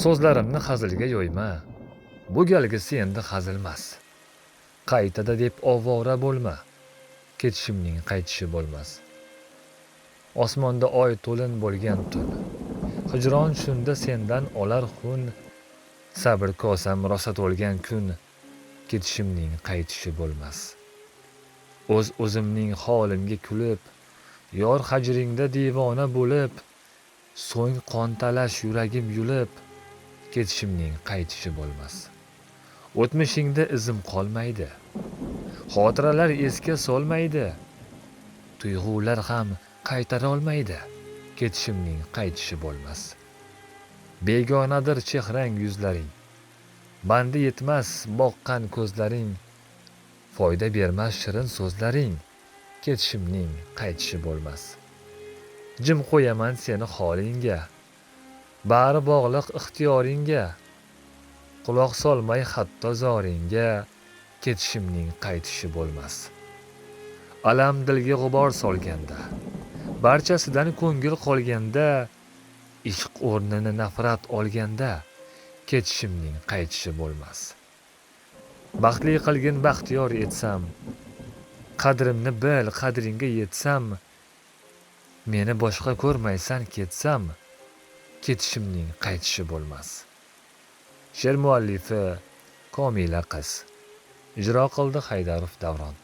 So'zlarimni hazilga yo'yma. Bu galgisi endi hazilmas. Qaytada deb ovora bo'lma. Ketishimning qaytishi bo'lmas. Osmonda oy to'lin bo'lgan tun. Hijron shunda sendan olar xun. Sabr kosam rosa to'lgan kun. Ketishimning qaytishi bo'lmas. O'zimning holimga kulib, yor hajringda devona bo'lib, so'ng qontalash yuragim yulib, ketishimning qaytishi bo'lmas. O'tmishingda izim qolmaydi. Xotiralar esga solmaydi. Tuyg'ular ham qaytara olmaydi. Ketishimning qaytishi bo'lmas. Begonadir chehrang yuzlaring. Bandi yetmas boqqan ko'zlaring. Foyda bermas shirin so'zlaring. Ketishimning qaytishi bo'lmas. Jim qo'yaman seni holingga. Bari bog'liq ixtiyoringga. Quloq solmay hatto zoringga. Ketishimning qaytishi bo'lmas. Alam dilga g'ubor solganda, barchasidan ko'ngil qolganda, ishq o'rnini nafrat olganda, ketishimning qaytishi bo'lmas. Baxtli qilgin baxtiyor etsam, qadrimni bil, qadringga yetsam, meni boshqa ko'rmaysan ketsam, ketishimning qaytishi bo'lmas. She'r muallifi Komila qiz. Ijro qildi Haydarov Davron.